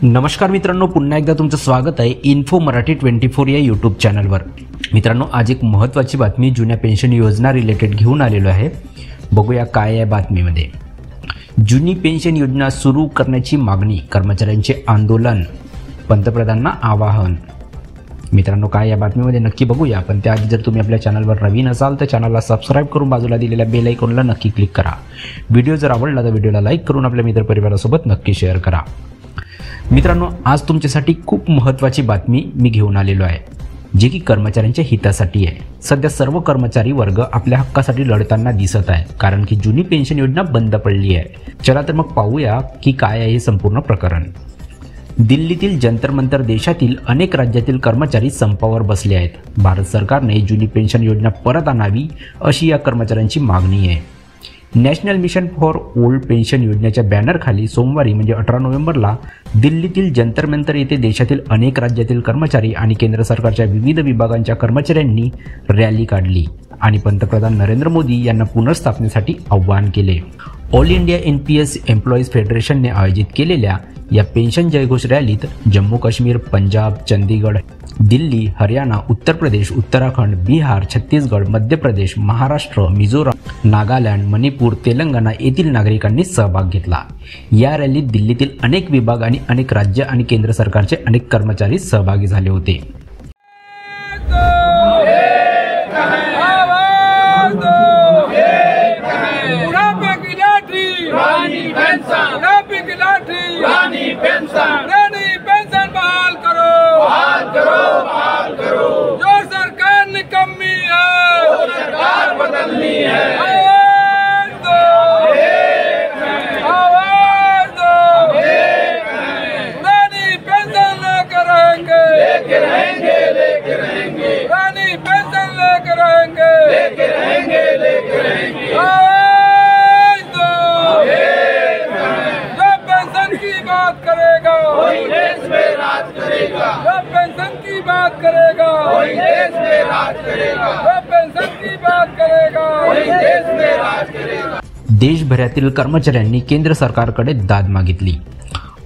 नमस्कार मित्रांनो, पुन्हा एकदा तुमचं स्वागत आहे इन्फो मराठी 24 या यूट्यूब चॅनलवर। मित्रांनो, आज एक महत्त्वाची बातमी जुन्या पेन्शन योजना रिलेटेड घेऊन आलेलो आहे। बघूया काय आहे बातमीमध्ये। जुनी पेन्शन योजना सुरू करण्याची मागणी, कर्मचाऱ्यांचे आंदोलन, पंतप्रधानांना आवाहन। मित्रांनो, काय या बातमीमध्ये नक्की बघूया, पण त्याआधी जर तुम्ही आपल्या चॅनलवर नवीन असाल तर चॅनलला सबस्क्राइब करून बाजूला दिलेल्या बेल आयकॉनला नक्की क्लिक करा। व्हिडिओ जर आवडला तर व्हिडिओला लाईक करून आपल्या मित्रपरिवारासोबत नक्की शेअर करा। मित्रांनो, आज तुमच्यासाठी खूप महत्त्वाची बातमी मी घेऊन आलेलो आहे, जे की कर्मचाऱ्यांच्या हितासाठी आहे। सध्या सर्व कर्मचारी वर्ग आपल्या हक्कासाठी लढताना दिसत आहे, कारण की जुनी पेन्शन योजना बंद पडली आहे। चला तर मग पाहूया की काय आहे हे संपूर्ण प्रकरण। दिल्लीतील जंतर मंतर देशातील अनेक राज्यातील कर्मचारी संपावर बसले आहेत। भारत सरकारने जुनी पेन्शन योजना परत आणावी अशी या कर्मचाऱ्यांची मागणी आहे। National mission for old pension योजनेच्या बॅनरखाली सोमवारी म्हणजे 18 नोव्हेंबरला दिल्लीतील जंतर मंतर येथे देशातील अनेक राज्यातील कर्मचारी आणि केंद्र सरकारच्या विविध विभागांच्या कर्मचाऱ्यांनी रॅली काढली आणि पंतप्रधान नरेंद्र मोदी यांना पुनर्स्थापनेसाठी आवाहन केले। ऑल इंडिया NPS एम्प्लॉईज फेडरेशनने आयोजित केलेल्या या पेन्शन जयघोष रॅलीत जम्मू काश्मीर, पंजाब, चंदीगड, दिल्ली, हरियाणा, उत्तर प्रदेश, उत्तराखंड, बिहार, छत्तीसगड, मध्य प्रदेश, महाराष्ट्र, मिझोराम, नागालँड, मणिपूर, तेलंगणा येथील नागरिकांनी सहभाग घेतला। या रॅलीत दिल्लीतील अनेक विभाग आणि अनेक राज्य आणि केंद्र सरकारचे अनेक कर्मचारी सहभागी झाले होते। जो सरकार निकम्मी है, वो सरकार बदलनी है। आवाज दो, आवाज दो, रानी पेंशन लेकर रहेंगे, लेके रहेंगे, लेके रहेंगे, रानी पेंशन लेकर रहेंगे, लेके रहेंगे, लेके रहेंगे। आवाज दो, जो पेंशन की बात करेगा वही देश में राज करेगा, जो पेंशन की बात करेगा वही देश में राज करेगा, जो पेंशन की बात करेगा वही देश में राज करेगा। देशभरातील कर्मचाऱ्यांनी केंद्र सरकारकडे दाद मागितली।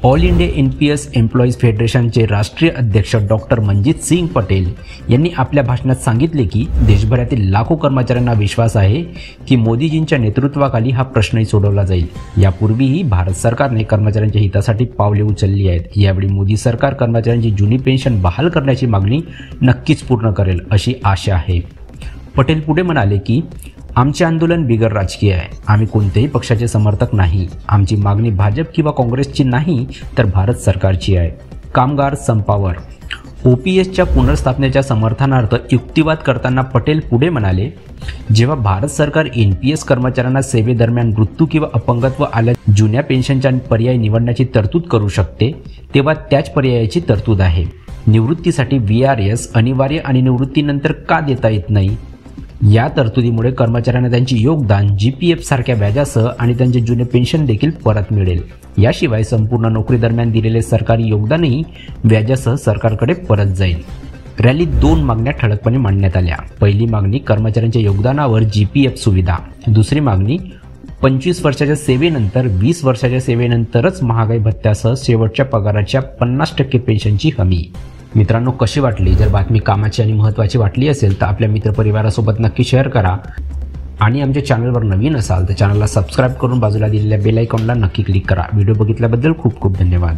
ऑल इंडिया NPS एम्प्लॉईज फेडरेशनचे राष्ट्रीय अध्यक्ष डॉक्टर मनजीत सिंग पटेल यांनी आपल्या भाषणात सांगितले की देशभरातील लाखो कर्मचाऱ्यांना विश्वास आहे की मोदीजींच्या नेतृत्वाखाली हा प्रश्नही सोडवला जाईल। यापूर्वीही भारत सरकारने कर्मचाऱ्यांच्या हितासाठी पावले उचलली आहेत। यावेळी मोदी सरकार कर्मचाऱ्यांची जुनी पेन्शन बहाल करण्याची मागणी नक्कीच पूर्ण करेल अशी आशा आहे। पटेल पुढे म्हणाले की आमचे आंदोलन बिगर राजकीय आहे। आम्ही कोणत्याही पक्षाचे समर्थक नाही। आमची मागणी भाजप किंवा काँग्रेसची नाही तर भारत सरकारची आहे। कामगार संपावर OPSच्या पुनर्स्थापनेच्या समर्थनार्थ युक्तिवाद करताना पटेल पुढे म्हणाले, जेव्हा भारत सरकार NPS कर्मचाऱ्यांना सेवेदरम्यान मृत्यू किंवा अपंगत्व आल्या जुन्या पेन्शनच्या पर्याय निवडण्याची तरतूद करू शकते, तेव्हा त्याच पर्यायाची तरतूद आहे। निवृत्तीसाठी VRS अनिवार्य आणि निवृत्तीनंतर का देता येत नाही? या तरतुदीमुळे कर्मचाऱ्यांना त्यांचे योगदान GPF सारख्या व्याजासह आणि त्यांचे जुने पेन्शन देखील परत मिळेल। याशिवाय संपूर्ण नोकरी दरम्यान दिलेले सरकारी योगदानही व्याजासह सरकारकडे परत जाईल। रॅलीत 2 मागण्या ठळकपणे मांडण्यात आल्या। पहिली मागणी टक्के योगदानावर GPF सुविधा, दुसरी मागणी 25 वर्षाच्या सेवेनंतर 20 वर्षाच्या सेवेनंतरच महागाई भत्त्यासह शेवटच्या पगाराच्या 50% पेन्शनची हमी। मित्रांनो, कशी वाटली? जर बातमी कामाची आणि महत्त्वाची वाटली असेल तर आपल्या मित्रपरिवारासोबत नक्की शेअर करा आणि आमच्या चॅनलवर नवीन असाल तर चॅनलला सबस्क्राइब करून बाजूला दिलेल्या बेल आयकॉनला नक्की क्लिक करा। व्हिडिओ बघितल्याबद्दल खूप खूप धन्यवाद।